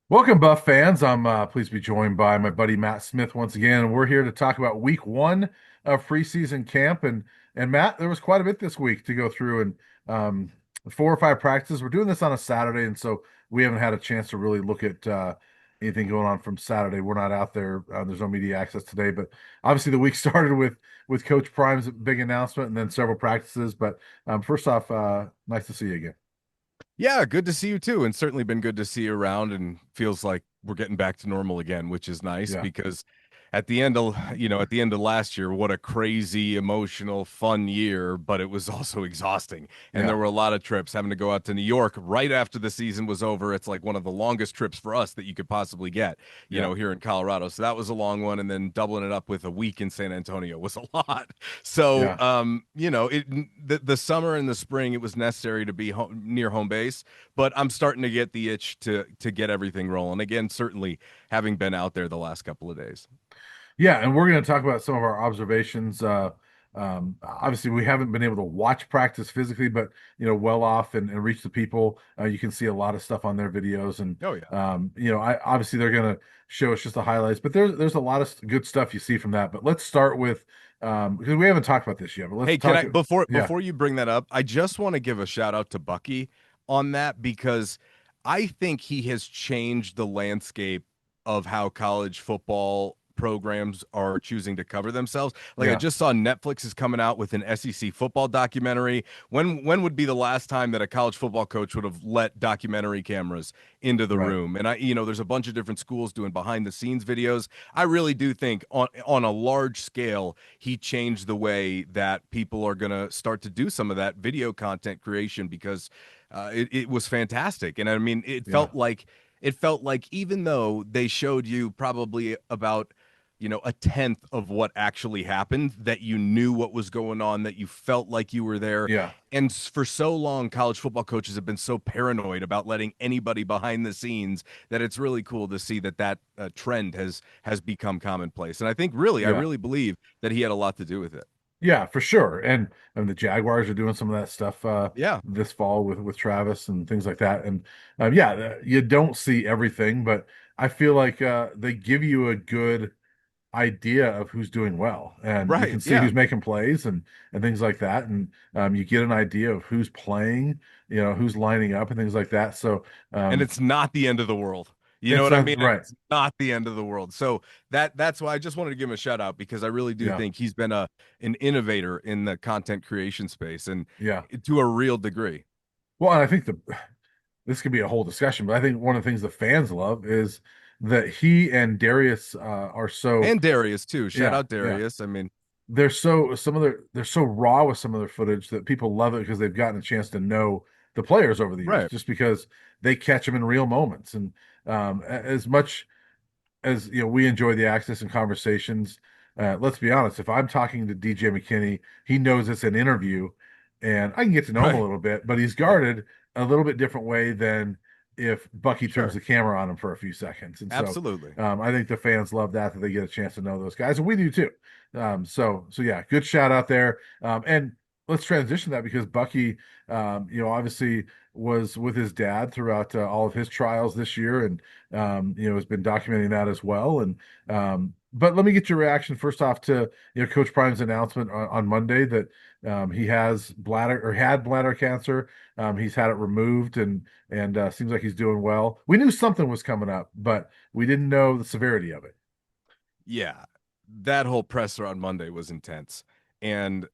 Welcome, Buff fans. I'm pleased to be joined by my buddy Matt Smith once again, and we're here to talk about week one of preseason camp. And Matt, there was quite a bit this week to go through, and um, four or five practices. We're doing this on a Saturday, and so we haven't had a chance to really look at anything going on from Saturday. We're not out there. There's no media access today, but obviously the week started with Coach Prime's big announcement, and then several practices. But first off, nice to see you again. Yeah, good to see you too, and certainly been good to see you around. And feels like we're getting back to normal again, which is nice Yeah, because at the end of last year, what a crazy, emotional, fun year, but it was also exhausting. And there yeah, were a lot of trips having to go out to New York right after the season was over. It's like one of the longest trips for us that you could possibly get, yeah, here in Colorado. So that was a long one, and then doubling it up with a week in San Antonio was a lot. So, yeah. the summer and the spring, it was necessary to be near home base, but I'm starting to get the itch to get everything rolling again. Certainly, having been out there the last couple of days. Yeah, and we're going to talk about some of our observations. Obviously, we haven't been able to watch practice physically, but well off and reach the people. You can see a lot of stuff on their videos, and Oh yeah. I obviously they're going to show us just the highlights, but there's a lot of good stuff you see from that. But let's start with because we haven't talked about this yet, but let's Hey, can talk. I before Yeah, before you bring that up, I just want to give a shout out to Bucky on that because I think he has changed the landscape of how college football programs are choosing to cover themselves. Like I yeah, just saw Netflix is coming out with an SEC football documentary. When would be the last time that a college football coach would have let documentary cameras into the right, room? And there's a bunch of different schools doing behind the scenes videos. I really do think on a large scale, he changed the way that people are going to start to do some of that video content creation because it was fantastic. And I mean, yeah. it felt like even though they showed you probably about a tenth of what actually happened, that you knew what was going on, that you felt like you were there. Yeah. And for so long, college football coaches have been so paranoid about letting anybody behind the scenes that it's really cool to see that trend has become commonplace. And I Yeah. really believe that he had a lot to do with it. Yeah, for sure. And the Jaguars are doing some of that stuff Yeah, this fall with Travis and things like that. And yeah, you don't see everything, but I feel like they give you a good idea of who's doing well, and you can right. see Yeah. who's making plays and things like that. And you get an idea of who's playing, who's lining up and things like that. So And um, it's not the end of the world. You know it's what I not mean? right. It's not the end of the world. So that's why I just wanted to give him a shout out because I really do Yeah, think he's been an innovator in the content creation space and yeah. to a real degree. Well, and I think this could be a whole discussion, but I think one of the things the fans love is that he and Darius are so And Darius too. Shout yeah, out yeah. Darius. I mean, They're so raw with some of their footage that people love it because they've gotten a chance to know the players over the years, right. just because they catch them in real moments. And as much as we enjoy the access and conversations. Let's be honest, if I'm talking to DJ McKinney, he knows it's an interview and I can get to know him a Right. little bit, but he's guarded a little bit different way than if Bucky turns Sure. the camera on him for a few seconds. And so Absolutely. I think the fans love that they get a chance to know those guys, and we do too. So yeah, good shout out there. And let's transition that because Bucky, obviously was with his dad throughout all of his trials this year, and has been documenting that as well. And but let me get your reaction first off to Coach Prime's announcement on Monday that he has bladder or had bladder cancer. He's had it removed and seems like he's doing well. We knew something was coming up, but we didn't know the severity of it. Yeah. That whole presser on Monday was intense. And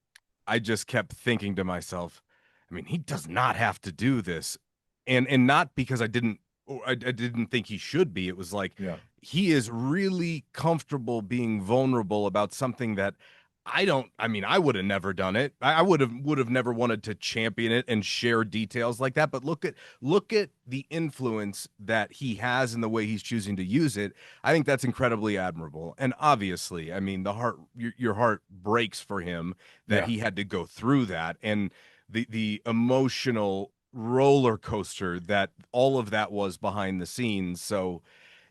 I just kept thinking to myself, I mean, he does not have to do this. And not because I didn't think he should be. It was like Yeah, he is really comfortable being vulnerable about something that I mean, I would have never done it. I would have never wanted to champion it and share details like that. But look at the influence that he has in the way he's choosing to use it. I think that's incredibly admirable. And obviously, I mean, your heart breaks for him that yeah, he had to go through that and the emotional roller coaster that all of that was behind the scenes. So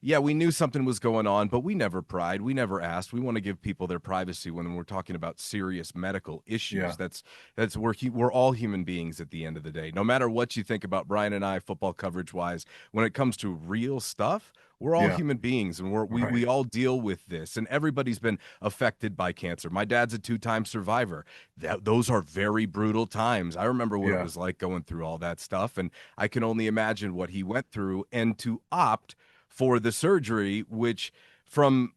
yeah, we knew something was going on, but we never pried. We never asked. We want to give people their privacy when we're talking about serious medical issues. Yeah, That's we're all human beings at the end of the day. No matter what you think about Brian and I, football coverage wise, when it comes to real stuff, we're all yeah, human beings, and we right, all deal with this. And everybody's been affected by cancer. My dad's a two-time survivor. Those are very brutal times. I remember what it yeah, was like going through all that stuff, and I can only imagine what he went through. And to opt for the surgery, which from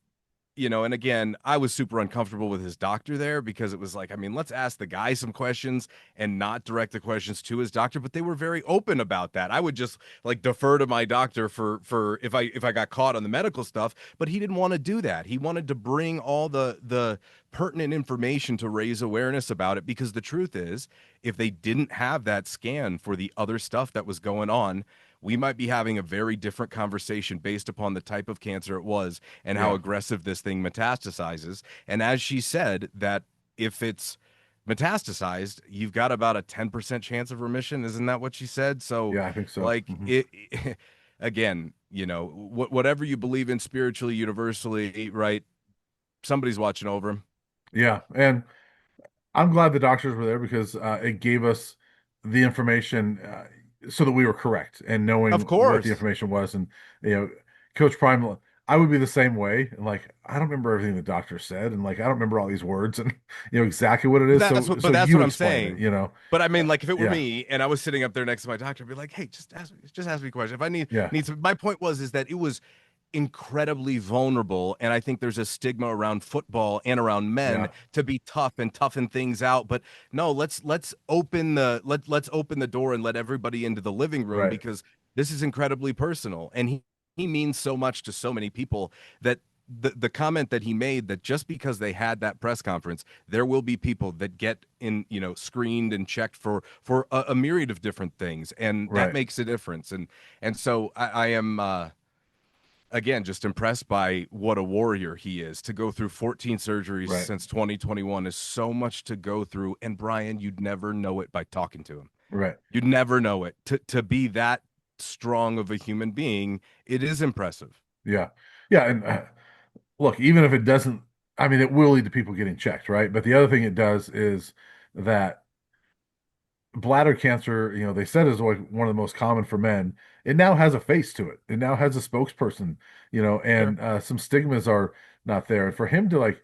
and again, I was super uncomfortable with his doctor there because it was like, I mean, let's ask the guy some questions and not direct the questions to his doctor, but they were very open about that. I would just like defer to my doctor for if I got caught on the medical stuff, but he didn't want to do that. He wanted to bring all the pertinent information to raise awareness about it, because the truth is, if they didn't have that scan for the other stuff that was going on, we might be having a very different conversation based upon the type of cancer it was and how yeah, aggressive this thing metastasizes. And as she said, that if it's metastasized, you've got about a 10% chance of remission. Isn't that what she said? So, yeah. I think so. like, again, whatever you believe in spiritually, universally, right? Somebody's watching over him. Yeah, and I'm glad the doctors were there because it gave us the information so that we were correct and knowing Of what the course. information was. And you know, Coach Prime, I would be the same way. And like, I don't remember everything the doctor said, and like, I don't remember all these words and exactly what it is. So But that's you what I'm explain it. saying. But I mean, like, if it were Yeah, me and I was sitting up there next to my doctor, I'd be like, "Hey, just ask me a question. If I yeah, need some." My point was is that it was incredibly vulnerable, and I think there's a stigma around football and around men yeah, to be tough and toughen things out. But no, let's open let's open the door and let everybody into the living room, right, because this is incredibly personal, and he means so much to so many people that. The comment that he made, that just because they had that press conference, there will be people that get in, screened and checked for a myriad of different things, and that right, makes a difference. And so I am again just impressed by what a warrior he is. To go through 14 surgeries right, since 2021 is so much to go through. And Brian, you'd never know it by talking to him. right. You'd never know it. To be that strong of a human being, it is impressive. Yeah, yeah. And look, even if it doesn't, I mean, it will lead to people getting checked, right? But the other thing it does is that bladder cancer, they said is like one of the most common for men. It now has a face to it. It now has a spokesperson, Sure. and some stigmas are not there. And for him to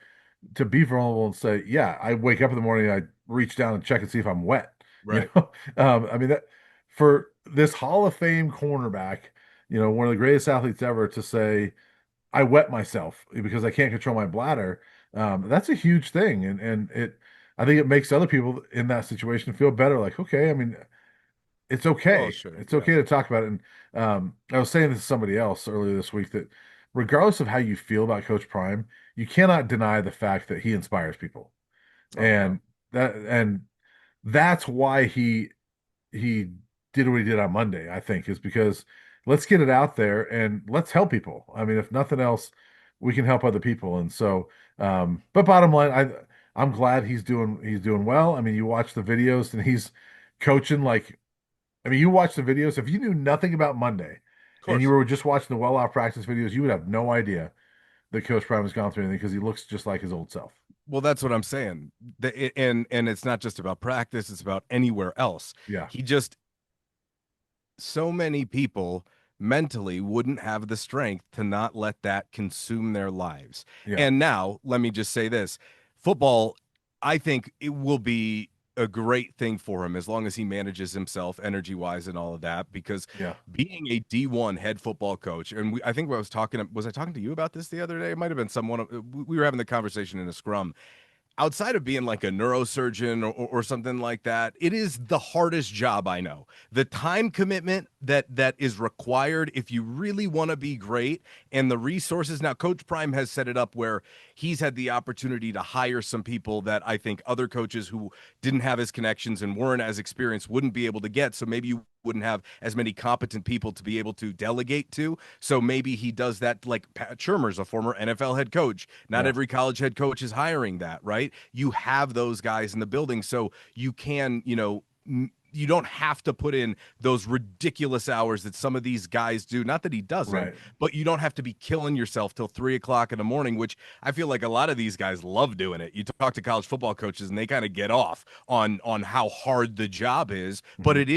to be vulnerable and say, "Yeah, I wake up in the morning, I reach down and check and see if I'm wet," Right. I mean that for this Hall of Fame cornerback, one of the greatest athletes ever to say, "I wet myself because I can't control my bladder." That's a huge thing, and I think it makes other people in that situation feel better. Like, okay, I mean, it's Well, okay. sure. It's Yeah. okay to talk about it. And I was saying this to somebody else earlier this week that regardless of how you feel about Coach Prime, you cannot deny the fact that he inspires people, Oh, no. and and that's why he did what he did on Monday, I think, is because let's get it out there and let's help people. I mean, if nothing else, we can help other people. And so, but bottom line, I'm glad he's doing well. I mean, you watch the videos and he's coaching like, I mean, you watch the videos. If you knew nothing about Monday Of and you course. were just watching the well-off practice videos, you would have no idea that Coach Prime has gone through anything because he looks just like his old self. Well, that's what I'm saying. And it's not just about practice, it's about anywhere else. Yeah, He just So many people mentally wouldn't have the strength to not let that consume their lives. yeah, And now, let me just say this: football, I think it will be a great thing for him as long as he manages himself energy wise and all of that, because yeah. being a D1 head football coach, and I think was I talking to you about this the other day? It might have been someone, we were having the conversation in a scrum. Outside of being like a neurosurgeon or something like that, it is the hardest job I know. The time commitment that is required if you really want to be great, and the resources. Now, Coach Prime has set it up where he's had the opportunity to hire some people that I think other coaches who didn't have his connections and weren't as experienced wouldn't be able to get. So maybe you wouldn't have as many competent people to be able to delegate to. So maybe he does that, like Pat Shermer's a former NFL head coach. Not Yeah. every college head coach is hiring that, right? You have those guys in the building, so you can, you don't have to put in those ridiculous hours that some of these guys do. Not that he doesn't, Right. but you don't have to be killing yourself till 3 o'clock in the morning, which I feel like a lot of these guys love doing it. You talk to college football coaches and they kind of get off on how hard the job is, but Hmm. it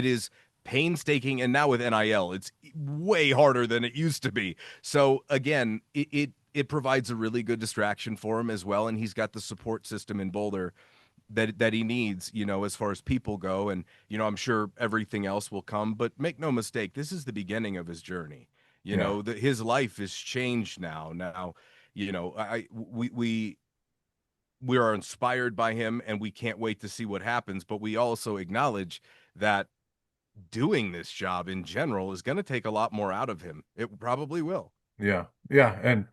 is painstaking. And now with NIL, it's way harder than it used to be. So again, it provides a really good distraction for him as well. And he's got the support system in Boulder that he needs, as far as people go. And, I'm sure everything else will come, but make no mistake, this is the beginning of his journey. Yeah. His life is changed now. Now, we are inspired by him and we can't wait to see what happens, but we also acknowledge that doing this job in general is going to take a lot more out of him. It probably will. Yeah. Yeah. And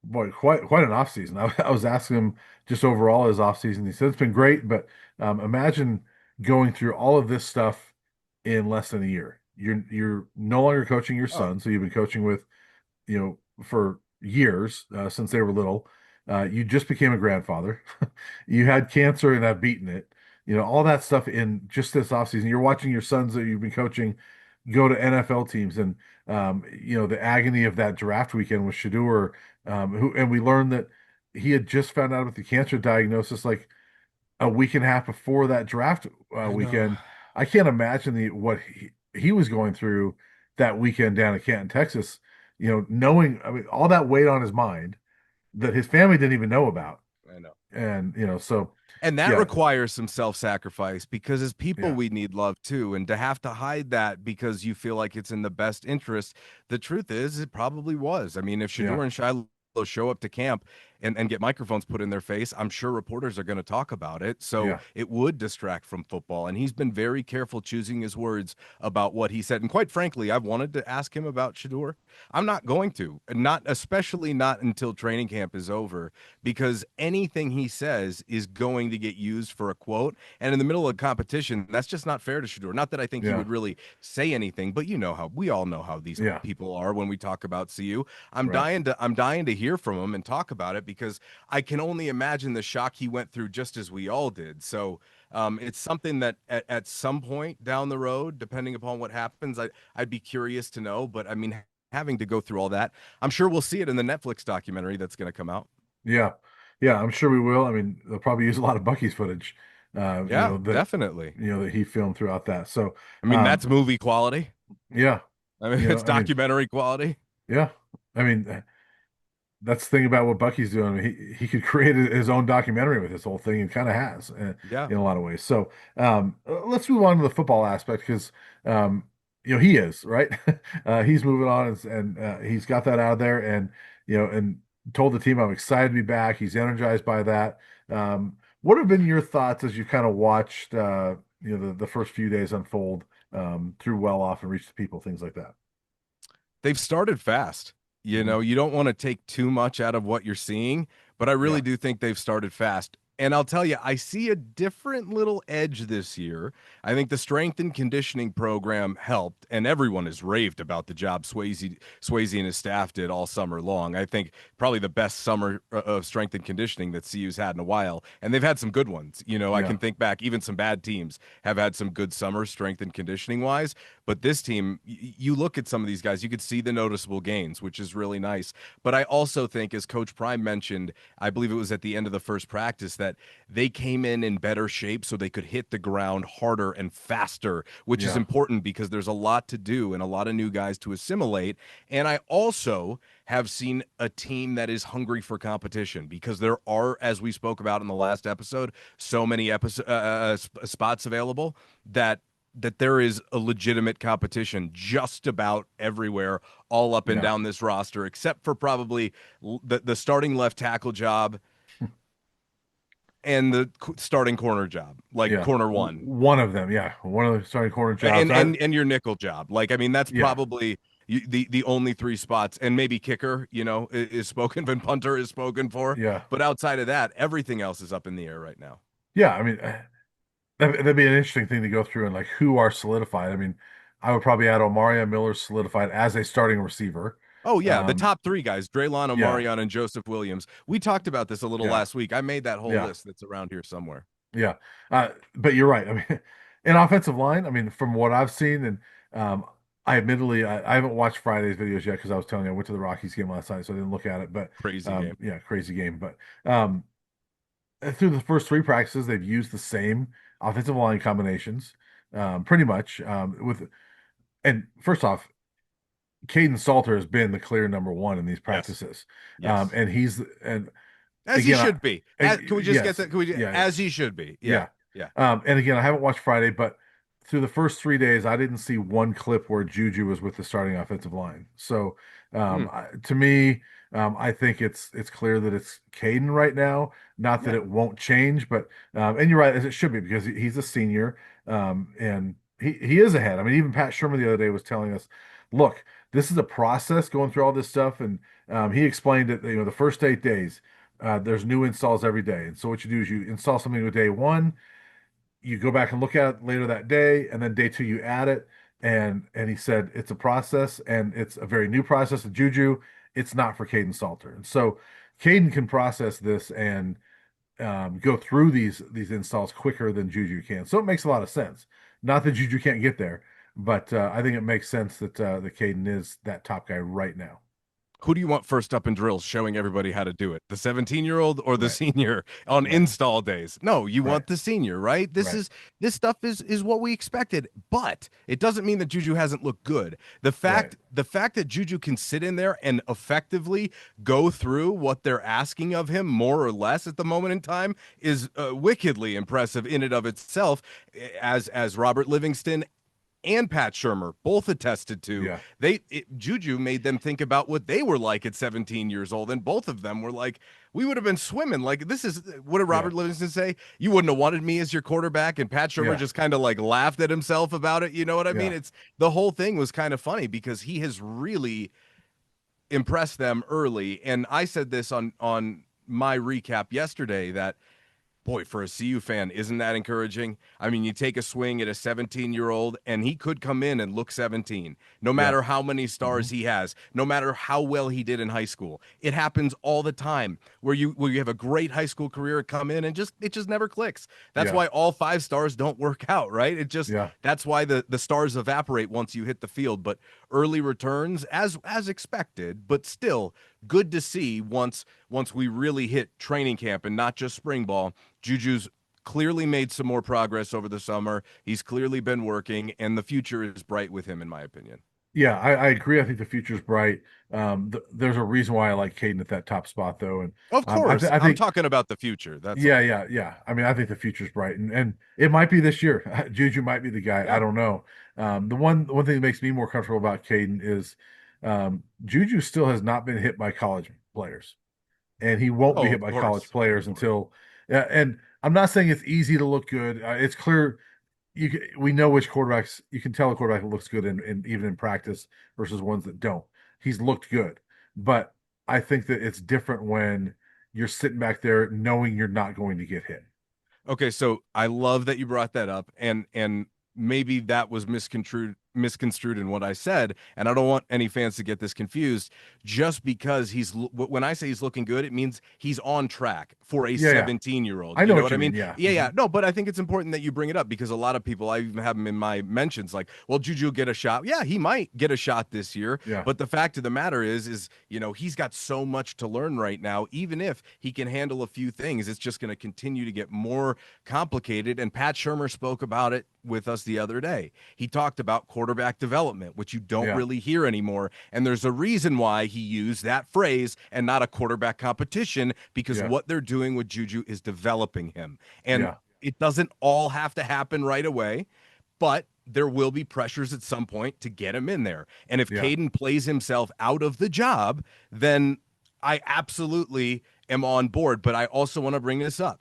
boy, quite an off season. I was asking him just overall his off season. He said it's been great, but imagine going through all of this stuff in less than a year. You're no longer coaching your Oh, son, so you've been coaching with for years since they were little. You just became a grandfather. You had cancer and have beaten it. All that stuff in just this offseason. You're watching your sons that you've been coaching go to NFL teams, and the agony of that draft weekend with Shador, and we learned that he had just found out about the cancer diagnosis like a week and a half before that draft I know. weekend. I can't imagine what he was going through that weekend down at Canton, Texas. Knowing, I mean, all that weight on his mind that his family didn't even know about, I know. and so And that yeah, requires some self-sacrifice because as people yeah, we need love too. And to have to hide that because you feel like it's in the best interest, the truth is it probably was. I mean, if yeah, Shador and Shiloh show up to camp and get microphones put in their face, I'm sure reporters are going to talk about it. So yeah, it would distract from football. And he's been very careful choosing his words about what he said. And quite frankly, I've wanted to ask him about Shador. I'm not going to, not especially not until training camp is over, because anything he says is going to get used for a quote. And in the middle of competition, that's just not fair to Shador. Not that I think he yeah, would really say anything, but we all know how these yeah, people are when we talk about CU. right, I'm dying to hear from him and talk about it because I can only imagine the shock he went through just as we all did. So it's something that at some point down the road, depending upon what happens, I'd be curious to know. But I mean, having to go through all that, I'm sure we'll see it in the Netflix documentary that's going to come out. yeah, yeah. I'm sure we will. I mean, they'll probably use a lot of Bucky's footage, Yeah, that definitely. that he filmed throughout that. So, I mean, um, that's movie quality. yeah, I mean, it's I mean, documentary quality. yeah, I mean, that's the thing about what Bucky's doing. I mean, he could create his own documentary with this whole thing, and kind of has Yeah. in a lot of ways. So let's move on to the football aspect because he is right. He's moving on, and he's got that out there, and and told the team, "I'm excited to be back." He's energized by that. What have been your thoughts as you kind of watched the first few days unfold through well off and reach the people, things like that? They've started fast. Hmm. You don't want to take too much out of what you're seeing, but I really Yeah, do think they've started fast. And I'll tell you, I see a different little edge this year. I think the strength and conditioning program helped, and everyone has raved about the job Swayze and his staff did all summer long. I think probably the best summer of strength and conditioning that CU's had in a while, and they've had some good ones. I yeah, can think back, even some bad teams have had some good summer strength and conditioning wise. But this team, you look at some of these guys, you could see the noticeable gains, which is really nice. But I also think, as Coach Prime mentioned, I believe it was at the end of the first practice, that they came in better shape so they could hit the ground harder and faster, which is yeah, important because there's a lot to do and a lot of new guys to assimilate. And I also have seen a team that is hungry for competition because there are, as we spoke about in the last episode, so many spots available that there is a legitimate competition just about everywhere, all up and yeah, down this roster, except for probably the starting left tackle job and the starting corner job, like yeah. corner one, One of them, yeah, one of the starting corner jobs. and I and your nickel job. Like, I mean, that's Yeah, probably the only three spots, and maybe kicker, is spoken, and punter is spoken for. yeah, But outside of that, everything else is up in the air right now. yeah. I mean, that'd be an interesting thing to go through and like who are solidified. I mean, I would probably add Omarion Miller solidified as a starting receiver. Oh yeah, the Um, top three guys: Draylon, yeah, Omarion, and Joseph Williams. We talked about this a little yeah, last week. I made that whole yeah, list that's around here somewhere. yeah. But you're right. I mean, And offensive line, I mean, from what I've seen, and um, I admittedly I haven't watched Friday's videos yet because I was telling you I went to the Rockies game last night, so I didn't look at it. But Crazy game. yeah, crazy game. But um, through the first three practices, they've used the same offensive line combinations, pretty much. And first off, Caden Salter has been the clear number one in these Yes. practices, Yes. and As he again, should be. Can we just get yes, that? Can we, yeah, as he should be. Yeah. yeah. Yeah. And again, I haven't watched Friday, but through the first 3 days, I didn't see one clip where Juju was with the starting offensive line. So Hmm. to me, I think it's clear that it's Caden right now. Not that Yeah. it won't change, but and you're right, as it should be because he's a senior, and he is ahead. I mean, even Pat Shermer the other day was telling us, look, this is a process going through all this stuff, and he explained it. The first 8 days. There's new installs every day. And so what you do is you install something with day one, you go back and look at it later that day, and then day two you add it. And he said it's a process, and it's a very new process. And Juju, it's not for Caden Salter. And so Caden can process this and go through these installs quicker than Juju can. So it makes a lot of sense. Not that Juju can't get there, but I think it makes sense that Caden is that top guy right now. Who do you want first up in drills showing everybody how to do it? The 17-year-old or the Right, senior on right, install days? No, you right, want the senior, right? right. This stuff is what we expected, but it doesn't mean that Juju hasn't looked good. Right. The fact that Juju can sit in there and effectively go through what they're asking of him more or less at the moment in time is wickedly impressive in and of itself, as Robert Livingston and Pat Shermer both attested to. Yeah. Juju made them think about what they were like at 17 years old, and both of them were like, "We would have been swimming like this." Is what did Yeah. Robert Livingston say? You wouldn't have wanted me as your quarterback, and Pat Shermer Yeah. just kind of like laughed at himself about it. You know what I mean? Yeah. It's the whole thing was kind of funny because he has really impressed them early, and I said this on my recap yesterday that boy, for a CU fan, isn't that encouraging? I mean, you take a swing at a 17-year-old, and he could come in and look 17, no Yeah. matter how many Hmm. stars he has, no matter how well he did in high school. It happens all the time where you have a great high school career, come in and just it just never clicks. That's Yeah. why all 5 stars don't work out, right? It just Yeah. that's why the stars evaporate once you hit the field. But early returns, as expected, but still good to see once we really hit training camp and not just spring ball. Juju's clearly made some more progress over the summer. He's clearly been working, and the future is bright with him, in my opinion. Yeah, I agree. I think the future's bright. There's a reason why I like Caden at that top spot, though, and Of course, I I'm think, talking about the future. That's yeah, all. yeah, yeah. I mean, I think the future's bright, and it might be this year. Juju might be the guy. I Yeah. don't know. The one thing that makes me more comfortable about Caden is Juju still has not been hit by college players, and he won't be Oh, hit of by college course. players Of course. until. And I'm not saying it's easy to look good. It's clear we know which quarterbacks you can tell a quarterback looks good in even in practice versus ones that don't. He's looked good, but I think that it's different when you're sitting back there knowing you're not going to get hit. Okay, so I love that you brought that up, and maybe that was misconstrued in what I said, and I don't want any fans to get this confused. Just because when I say he's looking good, it means he's on track for a Yeah, yeah. 17-year-old. I You know know what what you I mean. mean? Yeah. Yeah, Hmm. yeah. No, but I think it's important that you bring it up because a lot of people, I even have them in my mentions, like, well, Juju get a shot. Yeah, he might get a shot this year, Yeah. but the fact of the matter is he's got so much to learn right now. Even if he can handle a few things, it's just going to continue to get more complicated. And Pat Shermer spoke about it with us the other day. He talked about quarterback development, which you don't Yeah. really hear anymore. And there's a reason why he used that phrase and not a quarterback competition, because Yeah. what they're doing with Juju is developing him. And Yeah. it doesn't all have to happen right away, but there will be pressures at some point to get him in there. And if Yeah. Caden plays himself out of the job, then I absolutely am on board. But I also want to bring this up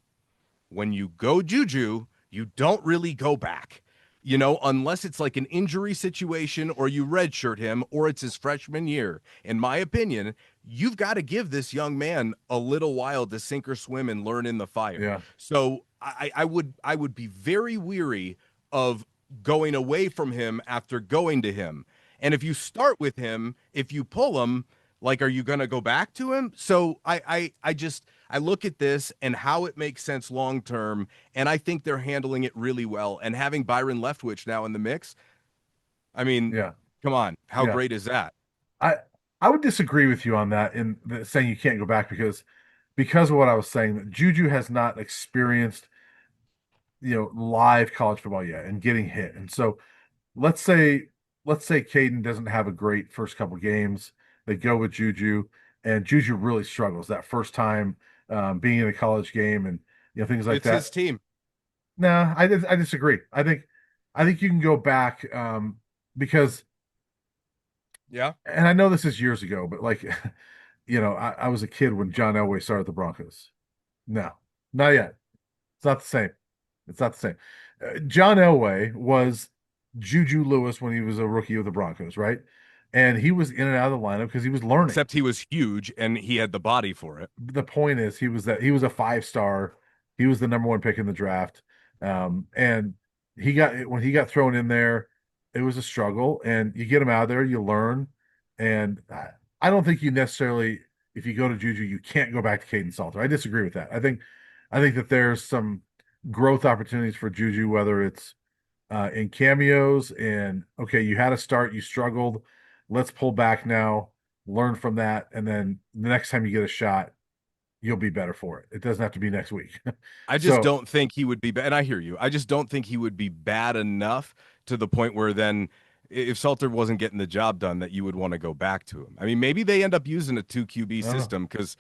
when you go Juju, you don't really go back. Unless it's like an injury situation or you redshirt him or it's his freshman year. In my opinion, you've got to give this young man a little while to sink or swim and learn in the fire. Yeah. So I would be very weary of going away from him after going to him. And if you start with him, if you pull him, Like, are you going to go back to him? So I look at this and how it makes sense long term, and I think they're handling it really well. And having Byron Leftwich now in the mix, I mean, Yeah, come on, how yeah. great is that? I I would disagree with you on that in saying you can't go back because of what I was saying that Juju has not experienced live college football yet and getting hit. And so let's say let's say Caden doesn't have a great first couple games. They go with Juju, and Juju really struggles that first time being in a college game and things like It's his that. team. No, I disagree. I think you can go back because, Yeah. and I know this is years ago, but like I was a kid when John Elway started the Broncos. No, not yet. It's not the same. It's not the same. John Elway was Juju Lewis when he was a rookie with the Broncos, right? And he was in and out of the lineup because he was learning. Except he was huge and he had the body for it. The point is, he was a 5 star. He was the number one pick in the draft, and when he got thrown in there, it was a struggle. And you get him out of there, you learn. And I don't think you necessarily, if you go to Juju, you can't go back to Caden Salter. I disagree with that. I think that there's some growth opportunities for Juju, whether it's in cameos and okay, you had a start, you struggled. Let's pull back now, learn from that, and then the next time you get a shot, you'll be better for it. It doesn't have to be next week. I just So, don't think he would be bad. And I hear you. I just don't think he would be bad enough to the point where then if Salter wasn't getting the job done, that you would want to go back to him. I mean, maybe they end up using a 2 QB I don't know. system because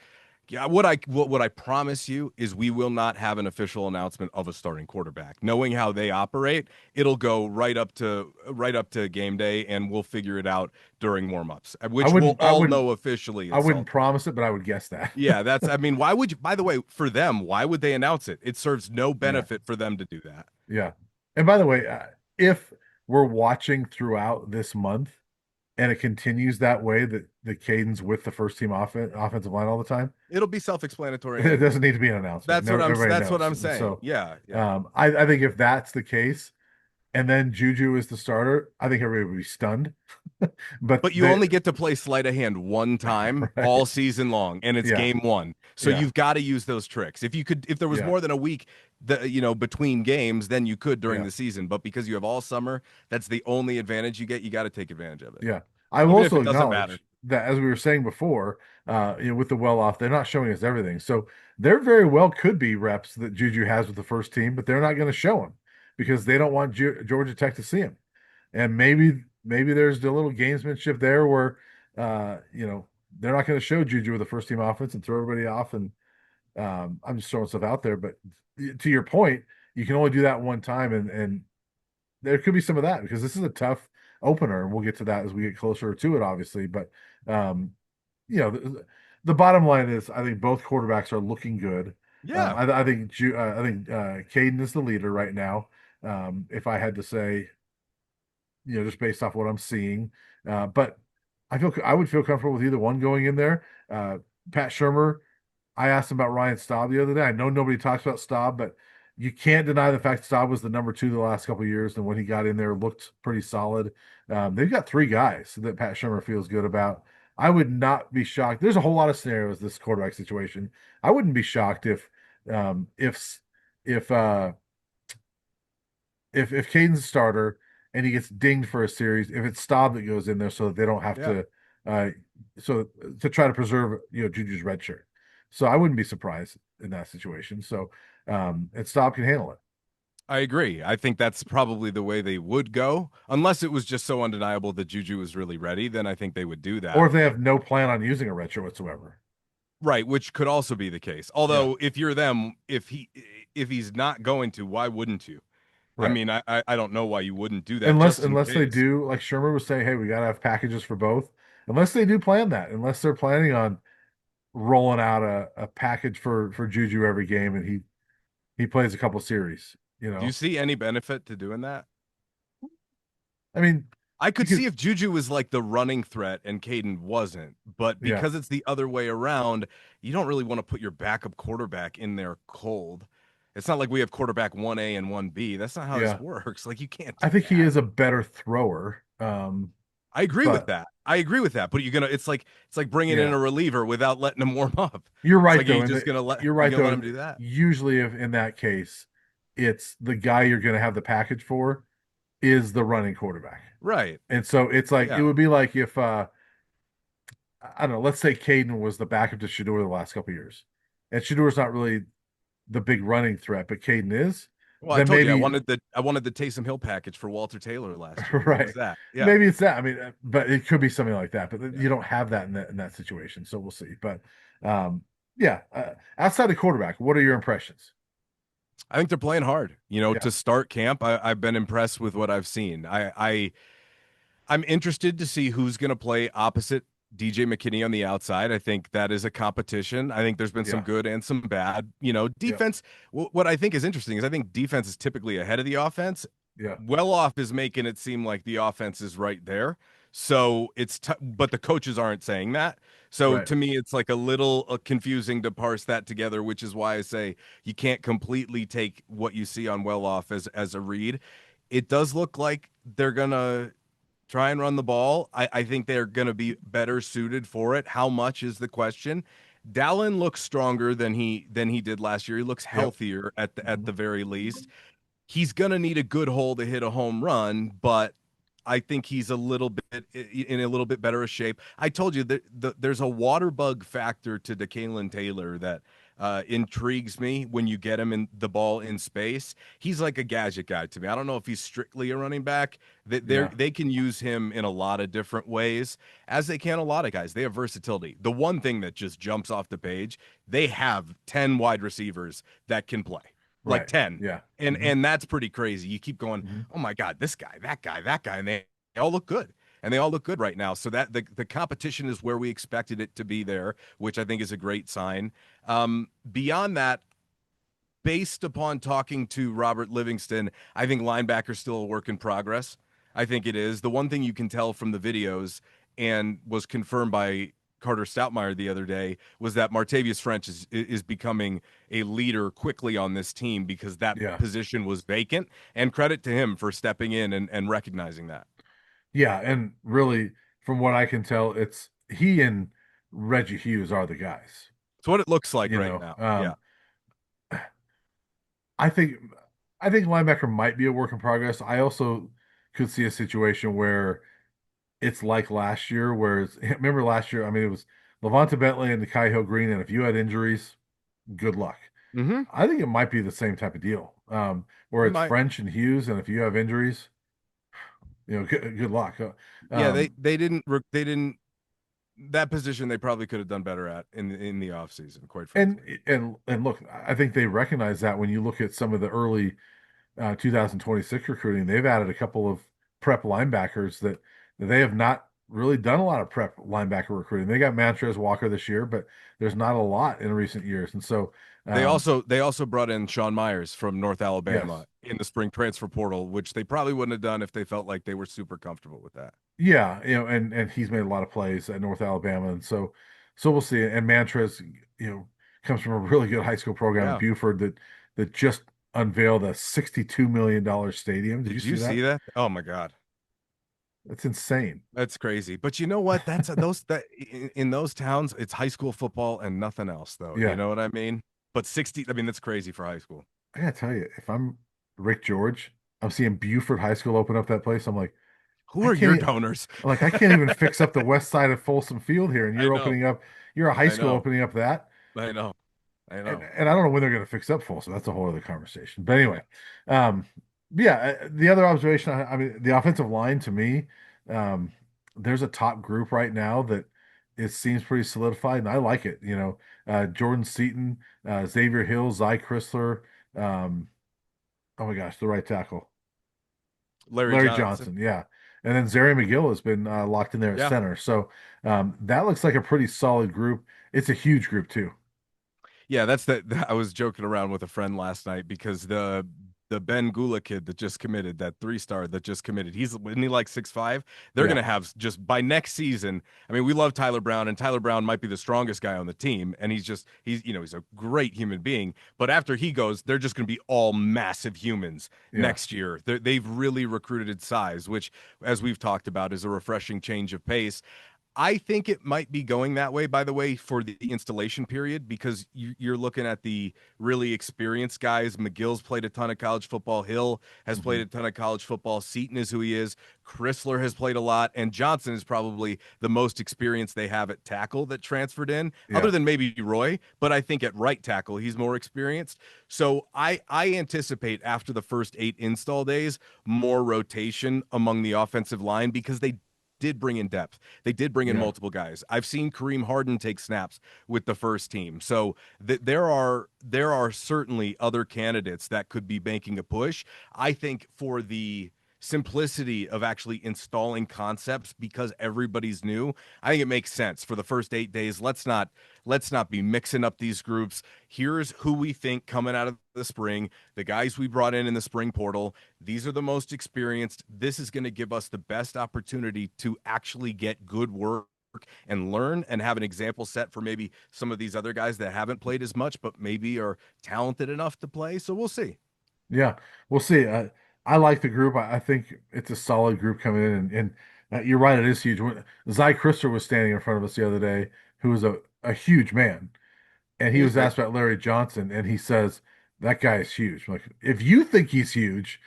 yeah, what I promise you is we will not have an official announcement of a starting quarterback. Knowing how they operate, it'll go right up to game day, and we'll figure it out during warmups, I which we'll wouldn't, I all wouldn't, know officially I it's wouldn't Salter. promise it, but I would guess that. Yeah, I mean, why would you, by the way, for them, why would they announce it? It serves no Yeah, benefit for them to do that. yeah. And by the way, if we're watching throughout this month and it continues that way, that the cadence with the first team offensive line all the time, It'll be self-explanatory it anyway. doesn't need to be an announcement. Never, everybody That's what knows. I'm And saying. so, Yeah, yeah. I think if that's the case, and then Juju is the starter, I think everybody would be stunned. But But you only get to play sleight of hand one time right, all season long, and it's yeah, game one. So yeah, you've got to use those tricks. If there was yeah, more than a week, between games, then you could during yeah, the season. But because you have all summer, that's the only advantage you get. You got to take advantage of it, yeah. I will even if also it doesn't matter. acknowledge that, as we were saying before, with the well off, they're not showing us everything. So there very well could be reps that Juju has with the first team, but they're not going to show him because they don't want Georgia Tech to see him. And maybe there's a little gamesmanship there where they're not going to show Juju with the first team offense and throw everybody off. And I'm just throwing stuff out there, but to your point, you can only do that one time, and there could be some of that because this is a tough opener, and we'll get to that as we get closer to it, obviously. But um, the bottom line is, I think both quarterbacks are looking good. Yeah, I think Caden is the leader right now. If I had to say, just based off what I'm seeing. But I would feel comfortable with either one going in there. Pat Shermer, I asked him about Ryan Staub the other day. I know nobody talks about Staub, but you can't deny the fact Staub was the number 2 the last couple of years, and when he got in there, looked pretty solid. They've got 3 guys that Pat Shermer feels good about. I would not be shocked. There's a whole lot of scenarios this quarterback situation. I wouldn't be shocked um, if if uh, if Caden's a starter and he gets dinged for a series, if it's Staub that goes in there so that they don't have yeah. to so to try to preserve Juju's red shirt. So I wouldn't be surprised in that situation. So and Staub can handle it. I agree. I think that's probably the way they would go, unless it was just so undeniable that Juju was really ready. Then I think they would do Or that. if they have no plan on using a red shirt whatsoever. Right, which could also be the case. Yeah, Although if you're them, if he's not going to, why wouldn't you? I right. mean, I don't know why you wouldn't do that Unless just in unless they case. do, like Shermer was saying, hey, we gotta have packages for both. Unless they do plan that, unless they're planning on rolling out a package for Juju every game and he plays a couple series, Do you see any benefit to doing that? I mean, I you could could, see if Juju was like the running threat and Caden wasn't, but yeah, because it's the other way around, you don't really want to put your backup quarterback in there cold. It's not like we have quarterback 1A and 1B. That's not how this yeah. works. Like you can't I do think he that. is a better thrower. I agree with But that. I agree with that, but it's like bringing in Yeah. a reliever without letting him warm up. You're It's right like, are though, you and just gonna you're you right gonna though. let him And do that? usually, if in that case, it's the guy you're going to have the package for is the running quarterback, Right. and so it's like it Yeah. would be like if I don't know, let's say Caden was the backup to Shador the last couple of years, and Shador's not really the big running threat, but Caden is, Well, I then told you maybe I wanted the Taysom Hill package for Walter Taylor last year. It was right, that. Yeah. maybe it's that. I mean, but it could be something like that. But Yeah. you don't have that in that situation, so we'll see. But yeah, outside of quarterback, what are your impressions? I think they're playing hard. Yeah, To start camp, I've been impressed with what I've seen. I'm interested to see who's going to play opposite DJ McKinney on the outside. I think that is a competition. I think there's been some yeah, good and some bad. yeah, Defense. What I think is interesting is I think defense is typically ahead of the offense. yeah, Well off is making it seem like the offense is right there. So but the coaches aren't saying that. So right, to me, it's like a little confusing to parse that together, which is why I say you can't completely take what you see on well off as a read. It does look like they're gonna try and run the ball. I think they're going to be better suited for it. How much is the question? Dallin looks stronger than he did last year. He looks yep, healthier at mhm, the very least. He's going to need a good hole to hit a home run, but I think he's a little bit in a little bit better a shape. I told you that there's a water bug factor to DeKalen Taylor that intrigues me when you get him in the ball in space. He's like a gadget guy to me. I don't know if he's strictly a running back. yeah, They can use him in a lot of different ways, as they can a lot of guys. They have versatility. The one thing that just jumps off the page, they have 10 wide receivers that can play. Like right, 10. yeah, And hmm and that's pretty crazy. You keep going, hmm "Oh my god, this guy, that guy," and they all look good. And they all look good right now. So that the competition is where we expected it to be there, which I think is a great sign. Beyond that, based upon talking to Robert Livingston, I think linebacker's still a work in progress. I think it is. The one thing you can tell from the videos and was confirmed by Carter Stoutmeyer the other day was that Martavius French is becoming a leader quickly on this team because that yeah, position was vacant. And credit to him for stepping in and recognizing that. yeah, and really, from what I can tell, it's he and Reggie Hughes are the guys. It's what it looks like You right know, now. Yeah. I think I think linebacker might be a work in progress. I also could see a situation where it's like last year, where remember last year, I mean, it was Levante Bentley and Nikai Hill Green, and if you had injuries, good luck. Mm-hmm. I think it might be the same type of deal, where It it's might. French and Hughes, and if you have injuries, good luck. Yeah, they Um, they didn't they didn't that position they probably could have done better at in the offseason, quite and frankly. and look, I think they recognize that when you look at some of the early 2026 recruiting, they've added a couple of prep linebackers that they have not really done a lot of prep linebacker recruiting. They got Mantrez Walker this year, but there's not a lot in recent years. And so, um, They also brought in Sean Myers from North yes, Alabama in the spring transfer portal, which they probably wouldn't have done if they felt like they were super comfortable with that. yeah, and he's made a lot of plays at North Alabama, and so we'll see. And Mantrez, comes from a really good high school program in Yeah. Buford that just unveiled a $62 million stadium. Did you Did you see see that? that? Oh my God. That's insane. That's crazy. But you know what? That's those that in those towns, it's high school football and nothing else, though. You Yeah, know what I mean? But 60, I mean, that's crazy for high school. I gotta tell you, if I'm Rick George, I'm seeing Buford High School open up that place. I'm like, Who I are your can't, donors? I can't even fix up the west side of Folsom Field here, and I know. you're a high I school know. opening up that, I know. I know. and I don't know when they're going to fix up Folsom. That's a whole other conversation. But Yeah. anyway, um, yeah, the other observation, I mean, the offensive line to me, um, there's a top group right now that it seems pretty solidified, and I like it. Jordan Seaton, Xavier Hill, Zy Chrysler, um, oh my gosh, the right tackle. Larry Larry Johnson. Johnson, yeah. And then Zary McGill has been locked in there at Yeah. center. So that looks like a pretty solid group. It's a huge group too. Yeah, I was joking around with a friend last night because the Ben Gula kid that just committed, that 3-star that just committed. Isn't he like 6'5"? They're Yeah, gonna have just by next season. I mean, we love Tyler Brown, and Tyler Brown might be the strongest guy on the team, and he's a great human being. But after he goes, they're just gonna be all massive humans yeah, next year. They've really recruited size, which, as we've talked about, is a refreshing change of pace. I think it might be going that way, by the way, for the installation period, because you're looking at the really experienced guys. McGill's played a ton of college football. Hill has played hmm a ton of college football. Seton is who he is. Chrysler has played a lot. And Johnson is probably the most experienced they have at tackle that transferred in, other yeah, than maybe Roy. But I think at right tackle, he's more experienced. So I anticipate after the first 8 install days, more rotation among the offensive line because they did bring in depth. They did bring in yeah, multiple guys. I've seen Kareem Harden take snaps with the first team. So there are certainly other candidates that could be making a push. I think for the simplicity of actually installing concepts because everybody's new, I think it makes sense for the first 8 days. Let's not be mixing up these groups. Here's who we think coming out of the spring, the guys we brought in the spring portal. These are the most experienced. This is going to give us the best opportunity to actually get good work and learn and have an example set for maybe some of these other guys that haven't played as much, but maybe are talented enough to play. So we'll see. yeah. We'll see. I like the group. I think it's a solid group coming in, and you're right, it is huge. Zy Krister was standing in front of us the other day, who was a huge man. And he He's was big. asked about Larry Johnson, and he says, that guy is huge. Like, if you think he's huge,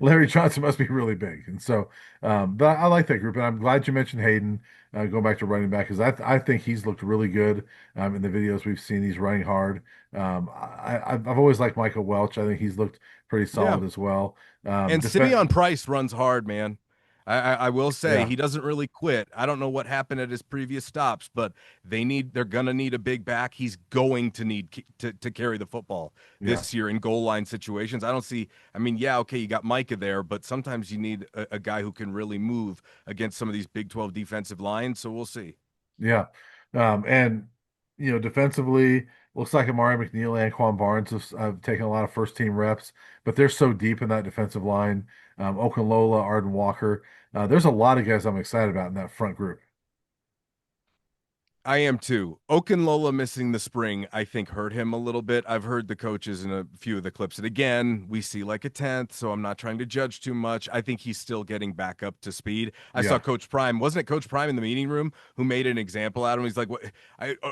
Larry Johnson must be really big. And so, but I like that group, and I'm glad you mentioned Hayden, going back to running back, because I think he's looked really good in the videos we've seen. He's running hard. I've always liked Michael Welch. I think he's looked pretty Yeah. solid as well. And Defense, Simeon Price runs hard, man. I will say yeah, he doesn't really quit. I don't know what happened at his previous stops, but they're gonna need a big back. He's going to need to carry the football yeah. this year in goal line situations. I don't see. I mean, yeah, okay, you got Micah there, but sometimes you need a guy who can really move against some of these Big 12 defensive lines. So we'll see. Yeah. And defensively, looks like Amari McNeil and Quan Barnes have taken a lot of first team reps, but they're so deep in that defensive line. Okunlola, Arden Walker. There's a lot of guys I'm excited about in that front group. I am too. Okunlola missing the spring, I think, hurt him a little bit. I've heard the coaches in a few of the clips. And again, we see like a 10th, so I'm not trying to judge too much. I think he's still getting back up to speed. I saw Yeah. Coach Prime. Wasn't it Coach Prime in the meeting room who made an example out of him? He's like, "What?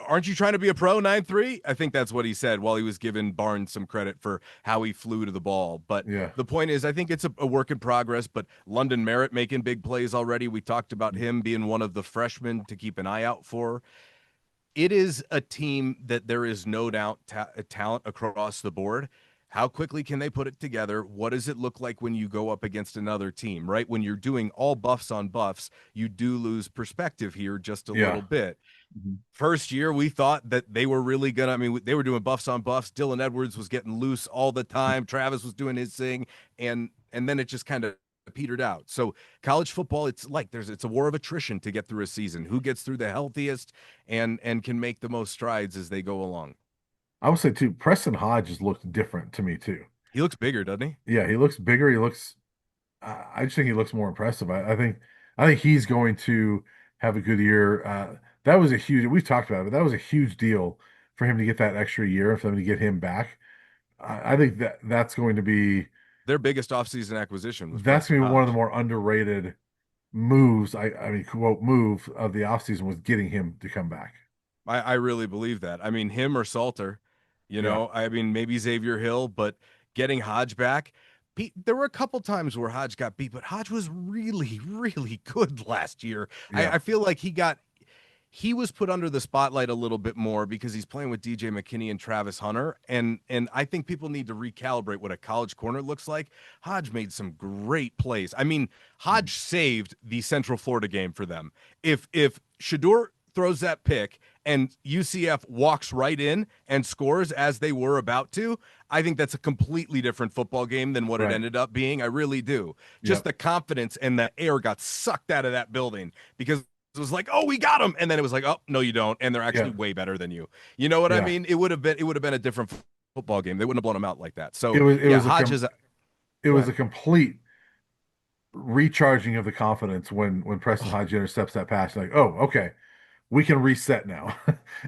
Aren't you trying to be a pro 9-3?" I think that's what he said while he was giving Barnes some credit for how he flew to the ball. But Yeah. the point is, I think it's a work in progress. But London Merritt making big plays already. We talked about him being one of the freshmen to keep an eye out for. It is a team that there is no doubt talent across the board. How quickly can they put it together? What does it look like when you go up against another team, right? When you're doing all buffs on buffs, you do lose perspective here just a Yeah. little bit. Mhm. First year, we thought that they were really gonna. I mean, they were doing buffs on buffs. Dylan Edwards was getting loose all the time. Travis was doing his thing, and then it just kind of petered out. So college football, it's a war of attrition to get through a season. Who gets through the healthiest and can make the most strides as they go along. I would say too, Preston Hodge has looked different to me too. He looks bigger, doesn't he? Yeah, he looks bigger. I just think he looks more impressive. I think he's going to have a good year. That was a huge, we've talked about it, but that was a huge deal for him to get that extra year, for them to get him back. I think that's going to be Their biggest offseason acquisition was that's Preston going to be one of the Hodge. more underrated moves. I mean, quote, move of the offseason was getting him to come back. I really believe that. I mean, him or Salter, Yeah, I mean, maybe Xavier Hill, but getting Hodge back. There were a couple times where Hodge got beat, but Hodge was really, really good last year. yeah, I feel like he was put under the spotlight a little bit more because he's playing with DJ McKinney and Travis Hunter. And I think people need to recalibrate what a college corner looks like. Hodge made some great plays. I mean, Hodge saved the Central Florida game for them. If Shador throws that pick and UCF walks right in and scores as they were about to, I think that's a completely different football game than what it right. ended up being. I really do. Just Yep, the confidence and the air got sucked out of that building because it was like, oh, we got him, and then it was like, oh, no, you don't, and they're actually yeah, way better than you. You know what I yeah. mean? It would have been a different football game. They wouldn't have blown them out like that. It So was it yeah, was a Hodges. it Go was ahead. a complete recharging of the confidence when Preston Hodge intercepts that pass. Like, oh, okay, we can reset now.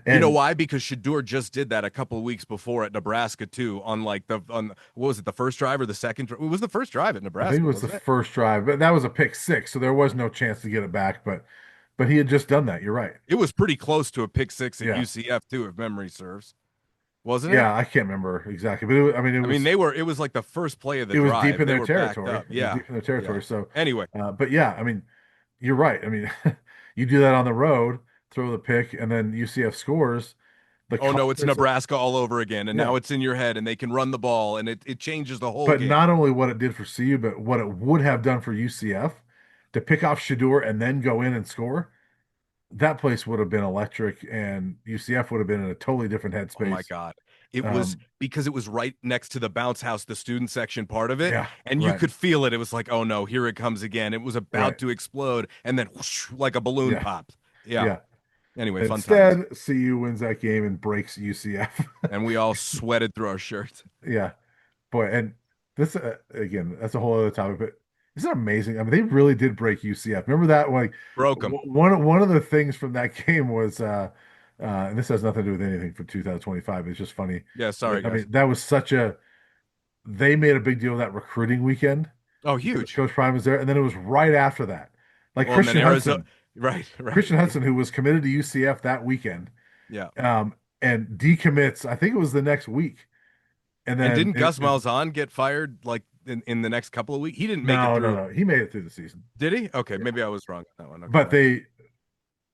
You know And why? Because Shador just did that a couple of weeks before at Nebraska too. On like on what was it, the first drive or the second? It was the first drive at I think it Nebraska, was the wasn't it? first drive, but that was a pick six, so there was no chance to get it back. But he had just done that. You're right. It was pretty close to a pick six at Yeah, UCF too, if memory serves, wasn't it? yeah. I can't remember exactly, but I mean, I mean, it was like the first play of the it was deep drive. in They their were backed territory. up. It was Yeah, deep in their yeah. territory. So, Anyway, but yeah, I mean, you're right. I mean, you do that on the road, throw the pick, and then UCF scores. The oh no, it's confidence, Nebraska all over again, and yeah. now it's in your head, and they can run the ball, and it changes the whole But game. not only what it did for CU, but what it would have done for UCF to pick off Shador and then go in and score. That place would have been electric, and UCF would have been in a totally different Oh my headspace. God. It was Um, because it was right next to the bounce house, the student section part of it, yeah, and you right, could feel it. It was like, oh no, here it comes again. It was right, about to explode, and then whoosh, like a balloon yeah, popped. Yeah. yeah. Anyway, fun times. Instead, CU wins that game and breaks UCF. And we all sweated through our shirts. Yeah, boy, and this again, that's a whole other topic. But isn't it amazing? I mean, they really did break UCF. Remember that? Like Broke them. one of the things from that game was, and this has nothing to do with anything for 2025. It's just funny. Yeah, sorry I guys. mean, that was such a they made a big deal of that recruiting weekend Oh, because huge. Coach Prime was there, and then it was right after that. Like Well, and then Christian Arizona. Hudson, Right, Christian right. Hudson, who was committed to UCF that weekend, Yeah. and decommits. I think it was the next week, and And then didn't Gus Malzahn get fired like in the next couple of weeks? He didn't make it no, no, through. no, he made it through the season. Did he? Okay, Yeah. maybe I was wrong on that one. Okay, But my bad. they,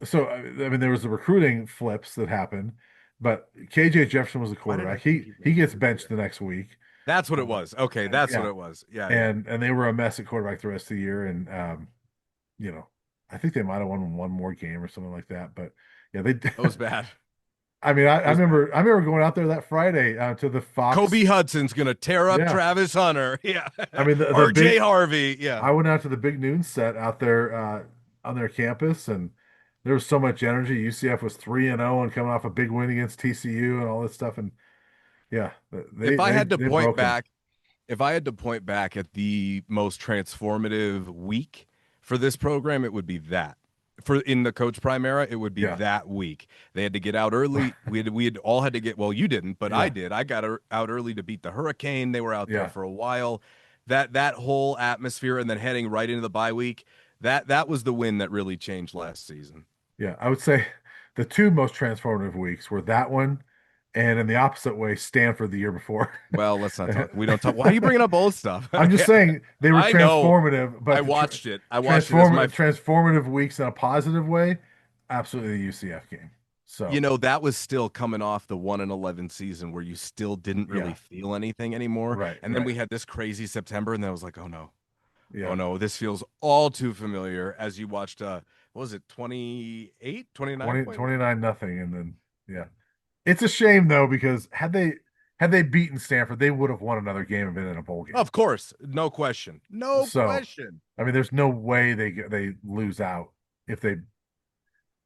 so I mean, there was the recruiting flips that happened, but KJ Jefferson was the Why did I quarterback. think He he made he it gets through? benched the next week. That's what it Um, was. Okay, that's what yeah, it was. Yeah, yeah. and they were a mess at quarterback the rest of the year, and you know, I think they might have won one more game or something like that. But yeah, they. It was bad. I mean, It was bad. I remember going out there that Friday to the Kobe Fox. Hudson's gonna tear up Yeah, Travis Hunter. Yeah. I mean the RJ big. Harvey. Yeah. I went out to the big noon set out there on their campus, and there was so much energy. UCF was 3-0 and coming off a big win against TCU and all this stuff. And yeah, If I had to they point broke them. back, if I had to point back at the most transformative week for this program, it would be that. For in the Coach Prime era, it would be Yeah, that week. They had to get out early. We had all had to get, well, you didn't, but I yeah, did. I got out early to beat the Hurricane. They were out there yeah, for a while. That whole atmosphere and then heading right into the bye week, that was the win that really changed last season. yeah. I would say the two most transformative weeks were that one, and in the opposite way, Stanford the year before. Well, let's not talk. We don't talk. Why are you bringing up old stuff? I'm just saying they were I know. transformative, I but the watched it. I watched it as my transformative weeks in a positive way. Absolutely, the UCF game. So that was still coming off the 1-11 season where you still didn't really yeah, feel anything anymore. right, And then right, we had this crazy September, and then I was like, oh yeah. no, this feels all too familiar as you watched what was it, 28, 29 point? 29 nothing, and then yeah, it's a shame though because had they beaten Stanford, they would have won another game and been in a bowl game. Of course, no question. No So question. I mean, there's no way they lose out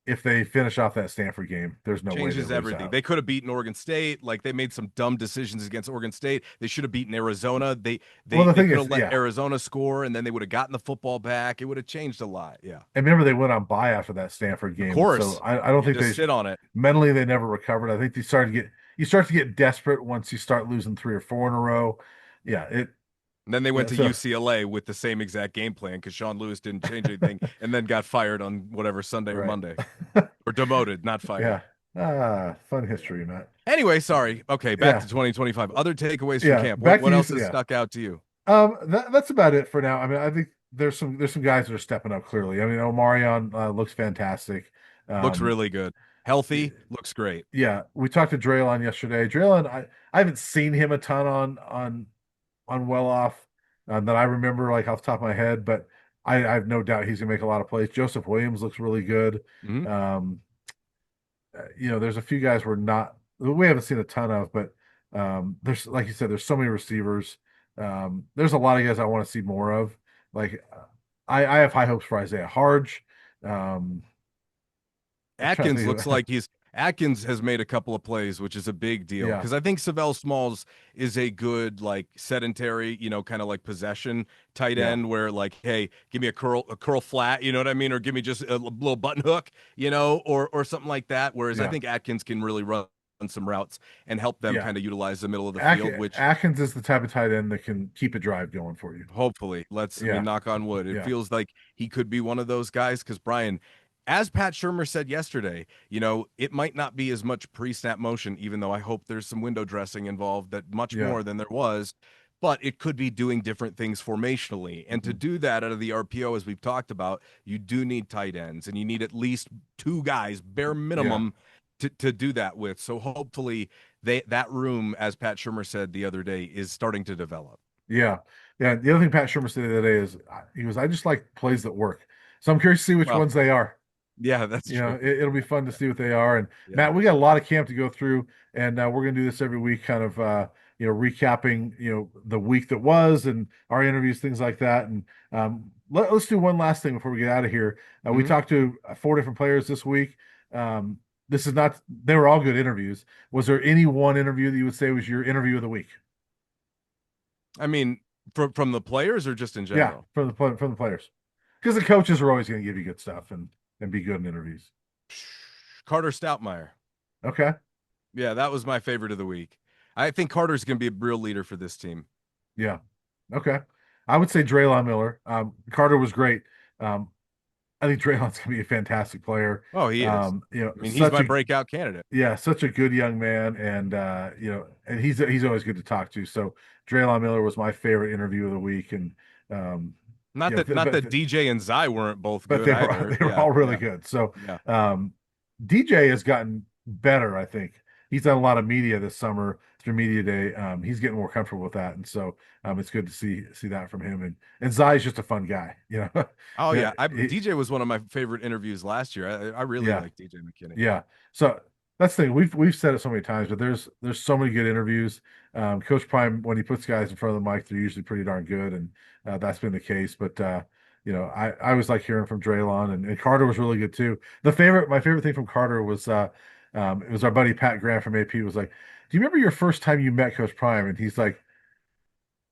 if they finish off that Stanford game. There's no way they Changes lose everything. out. They could have beaten Oregon State. Like they made some dumb decisions against Oregon State. They should have beaten Arizona. They Well, they the they thing could is, have let yeah, Arizona score, and then they would have gotten the football back. It would have changed a lot. Yeah, and remember they went on bye after that Stanford of game, so course. I don't You think just sit on it. mentally they never recovered. I think they started to get you start to get desperate once you start losing three or four in a row. Yeah, And then they went yeah, to so UCLA with the same exact game plan because Sean Lewis didn't change anything, and then got fired on whatever Sunday or right. Monday, or demoted, not fired. Yeah. Fun history, Matt. Anyway, sorry. Okay, back Yeah, to 2025. Other takeaways from yeah. camp. What Back to what you. else has Yeah. stuck out to you? That's about it for now. I mean, I think there's some guys that are stepping up clearly. I mean, Omarion looks fantastic. Looks Um, really good. Healthy. Looks great. yeah, we talked to Draylon yesterday. Draylon, I haven't seen him a ton on well off that I remember like off the top of my head, but I have no doubt he's gonna make a lot of plays. Joseph Williams looks really good. Mhm. Um, there's a few guys we haven't seen a ton of, but there's like you said, there's so many receivers. There's a lot of guys I want to see more of. Like I have high hopes for Isaiah Harge. Um, I'm trying to Atkins think looks of, like he's Atkins has made a couple of plays, which is a big deal Yeah, because I think Savell Smalls is a good like sedentary, kind of like possession tight yeah, end where like, hey, give me a curl flat, you know what I mean, or give me just a little button hook, or something like that. Whereas I yeah, think Atkins can really run some routes and help them yeah. kind of utilize the middle of the field, which Atkins is the type of tight end that can keep a drive going for you. hopefully, I Yeah, mean, knock on wood. It yeah, feels like he could be one of those guys because Brian, as Pat Shermer said yesterday, it might not be as much pre-snap motion, even though I hope there's some window dressing involved that much yeah. more than there was, but it could be doing different things formationally. And to Mhm. do that out of the RPO, as we've talked about, you do need tight ends and you need at least two guys, bare Yeah, minimum, to do that with. So hopefully that room, as Pat Shermer said the other day, is starting to develop. yeah, yeah. The other thing Pat Shermer said the other day is he was, I just like plays that work. So I'm curious to see which Well, ones they are. yeah, that's true. It'll be fun to see what they are. And Yeah. Matt, we got a lot of camp to go through, and we're going to do this every week, kind of recapping the week that was and our interviews, things like that. And let's do one last thing before we get out of here. We Mhm. talked to four different players this week. Um, this is not; they were all good interviews. Was there any one interview that you would say was your interview of the week? I mean, from the players or just in Yeah, general? from the players, because the coaches are always going to give you good stuff and be good in interviews. Carter Stoutmeyer. Okay. Yeah, that was my favorite of the week. I think Carter's going to be a real leader for this team. Yeah. Okay. I would say Draylon Miller. Carter was great. Um, I think Draylon's gonna be a fantastic player. Oh, he is. I mean, he's Such my a breakout candidate. such a good young man, and and he's always good to talk to. So Draylon Miller was my favorite interview of the week, and um, Not that not that DJ and Zai weren't both but good they were either. they were Yeah, all really yeah, good. So yeah. um, DJ has gotten better. I think he's done a lot of media this summer through media day. He's getting more comfortable with that, and so it's good to see that from him. And Zai's just a fun guy. Oh Yeah, yeah, DJ was one of my favorite interviews last year. I really yeah, like DJ McKinney. yeah. So that's the thing. We've said it so many times, but there's so many good interviews. Coach Prime, when he puts guys in front of the mic, they're usually pretty darn good, and that's been the case. But I always like hearing from Draylon, and Carter was really good too. My favorite thing from Carter was it was our buddy Pat Grant from AP was like, "Do you remember your first time you met Coach Prime?" And he's like,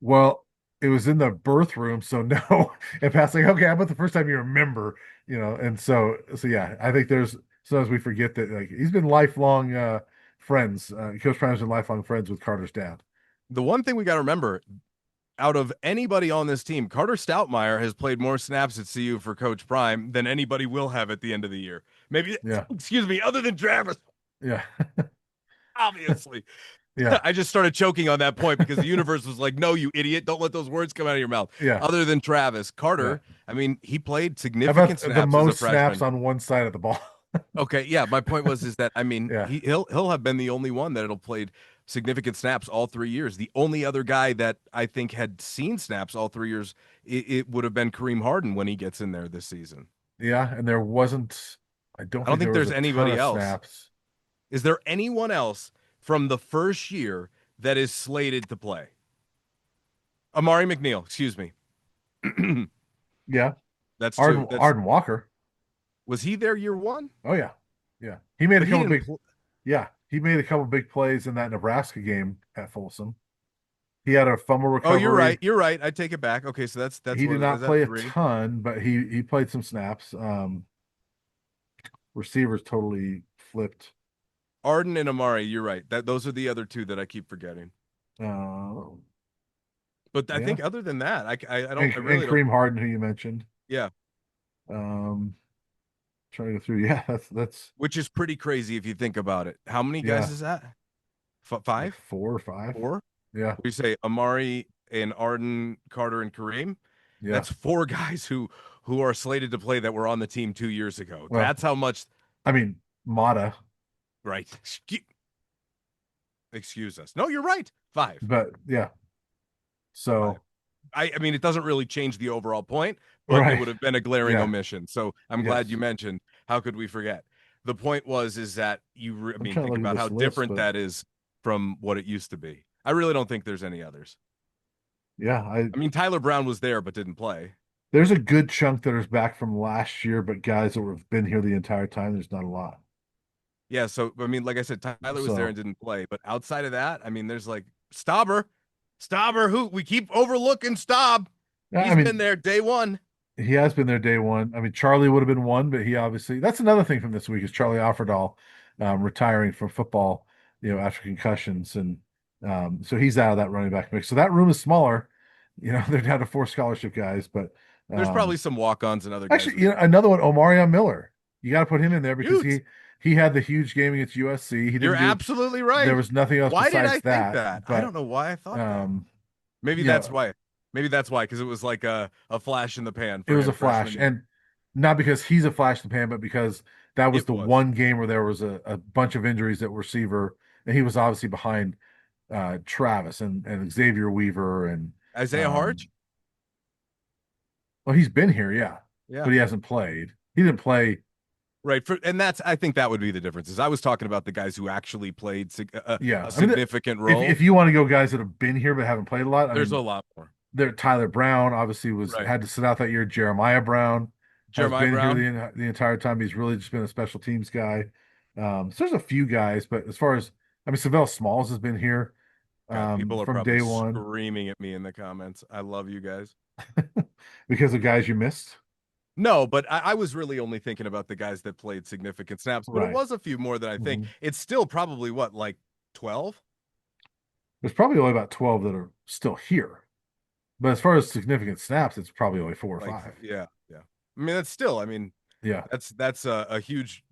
"Well, it was in the birth room, so no." And Pat's like, "Okay, how about the first time you remember?" And so yeah, I think there's sometimes we forget that like he's been lifelong friends. Coach Prime's been lifelong friends with Carter's dad. The one thing we got to remember, out of anybody on this team, Carter Stoutmeyer has played more snaps at CU for Coach Prime than anybody will have at the end of the year. Maybe, Yeah, excuse me, other than Travis, yeah, obviously. yeah, I just started choking on that point because the universe was like, no, you idiot. Don't let those words come out of your mouth. yeah, Other than Travis, yeah. Carter, I mean, he played How significant about the snaps as a most snaps freshman. on one side of the ball? Okay, yeah, my point was is that I mean, Yeah, he'll have been the only one that'll played significant snaps all 3 years. The only other guy that I think had seen snaps all 3 years, it would have been Kareem Harden when he gets in there this season. yeah, and there wasn't. I don't I don't think think there was there's a ton anybody of else. snaps. Is there anyone else from the first year that is slated to play? Amari McNeil, excuse me. Yeah, That's two. Arden That's Arden Walker. Was he there year one? Oh yeah, yeah. He made a But he couple didn't big. play. Yeah, he made a couple big plays in that Nebraska game at Folsom. He had a fumble Oh, you're right. recovery. You're right. I take it back. Okay, so that's He what did is not that play a three? ton, but he played some snaps. Receivers totally flipped. Arden and Amari, you're right. That those are the other two that I keep forgetting. Uh, But I yeah, think other than that, I and don't I really don't. Kareem Harden, who you mentioned. Yeah, Um, Trying to go through. Yeah, that's which is pretty crazy if you think about it. How many guys yeah, is that? like Five? four or five. Four? Yeah, We say Amari and Arden, Carter and Kareem. yeah. That's four guys who are slated to play that were on the team 2 years ago. Well, That's how much. I mean, Mata, Right. Excuse us. No, you're right. Five. but yeah. Five. So I mean, it doesn't really change the overall point, but it right. would have been a glaring Yeah. omission. So I'm glad Yes. you mentioned. How could we forget? The point was is that I I'm mean, trying to think look at about how this list, different but that is from what it used to be. I really don't think there's any others. yeah, I I mean, Tyler Brown was there but didn't play. there's a good chunk that is back from last year, but guys that have been here the entire time, there's not a lot. Yeah, so I mean, like I said, Tyler was there and So didn't play, but outside of that, I mean, there's like Stauber, who we keep overlooking. yeah, I He's been mean, there day one. he has been there day one. I mean, Charlie would have been one, but he obviously that's another thing from this week is Charlie Offerdahl retiring from football, after concussions, and so he's out of that running back mix. So that room is smaller. They're down to four scholarship guys, but There's probably um, some walk-ons and other guys actually, with another one, Omarion Miller. You got to put him in there because huge. he had the huge game against USC. He You're didn't do absolutely There right. was nothing else Why did besides I think that, that? I don't but know why I thought that. um, Maybe you that's know, why. Maybe that's why, because it was like a flash in the pan it for was a him freshman flash, year. and not because he's a flash in the pan, but because that was It the was one game where there was a bunch of injuries at receiver, and he was obviously behind Travis and Xavier Weaver and Isaiah um, Harge. well, he's been here, yeah, Yeah. but he hasn't played. He didn't play, Right. And that's, I think that would be the difference. Is I was talking about the guys who actually played a yeah. I mean, significant if role. you want to go guys that have been here but haven't played a lot, I There's a mean, lot more. there Tyler Brown obviously was Right. had to sit out that year. Jeremiah Brown has Jeremiah been here Brown. the entire time. He's really just been a special teams guy. So there's a few guys, but as far as I mean, Savell Smalls has been here God, people are from probably day one screaming at me in the comments. I love you guys. because of guys you missed. No, but I was really only thinking about the guys that played significant snaps, but it Right. was a few more than I think. hmm It's still probably what, like 12? There's probably only about 12 that are still here. But as far as significant snaps, it's probably only four or Like, five. yeah, yeah. I mean, that's still, I mean, Yeah. that's a huge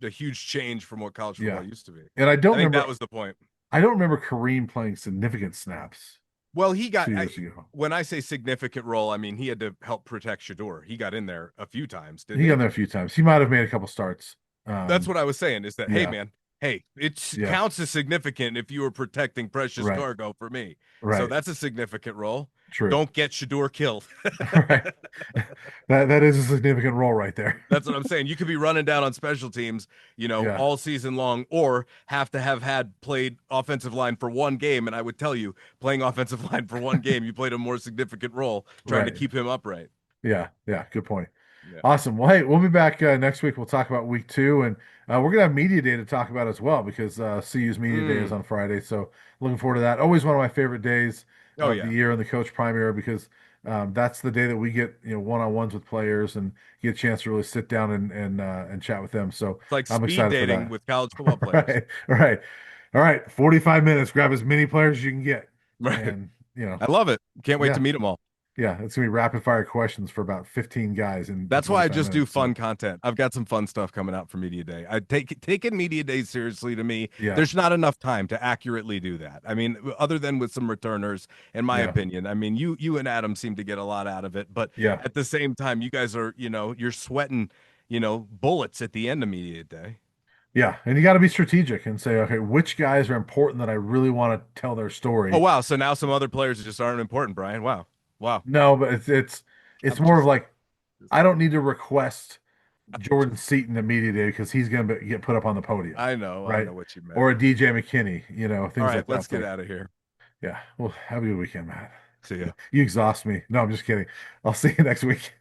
change from what college Yeah. football used to be. And I think that was the point. I don't remember Kareem playing significant snaps Well, he got 2 years ago. when I say significant role, I mean he had to help protect Shador. He got in there a few times, didn't He got he? in there a few times. He might have made a couple starts. That's Um, what I was saying is that, hey, yeah, man, hey, it yeah, counts as significant if you were protecting precious right, cargo for me. So right, that's a significant role. true, Don't get Shador killed. right. That is a significant role right there. That's what I'm saying. You could be running down on special teams, Yeah, all season long, or have to have had played offensive line for one game. And I would tell you, playing offensive line for one game, you played a more significant role trying to right. keep him upright. Yeah, yeah. Good point. Yeah. Awesome. Well, hey, we'll be back next week. We'll talk about week two, and we're gonna have media day to talk about as well because CU's media day is Mm. on Friday. So looking forward to that. Always one of my favorite days Oh of the yeah. year in the coach primary because that's the day that we get one-on-ones with players and get a chance to really sit down and chat with them. So It's like I'm speed excited for dating that. with college football players. Right, right, all right. 45 minutes. Grab as many players as you can get, Right. and I love it. Can't wait to yeah, meet them all. yeah. It's gonna be rapid fire questions for about 15 guys in That's why I 45 just do minutes. fun So content. I've got some fun stuff coming out for Media Day. I taking Media Day seriously to me. yeah, There's not enough time to accurately do that. I mean, other than with some returners, in my yeah, opinion. I mean, you and Adam seem to get a lot out of it, but yeah. at the same time, you guys are, you're sweating, bullets at the end of Media Day. Yeah, and you got to be strategic and say, okay, which guys are important that I really want to tell their Oh story. wow, so now some other players just aren't important, Brian. Wow. Wow. No, but it's I'm more of just like I don't need to request Jordan Seaton to media day because he's going to get put up on the podium, I right? know what you meant. Or a DJ McKinney, All things right, like that. let's It's get like, out of here. yeah, well, have a good weekend, Matt. See ya. You exhaust me. No, I'm just kidding. I'll see you next week.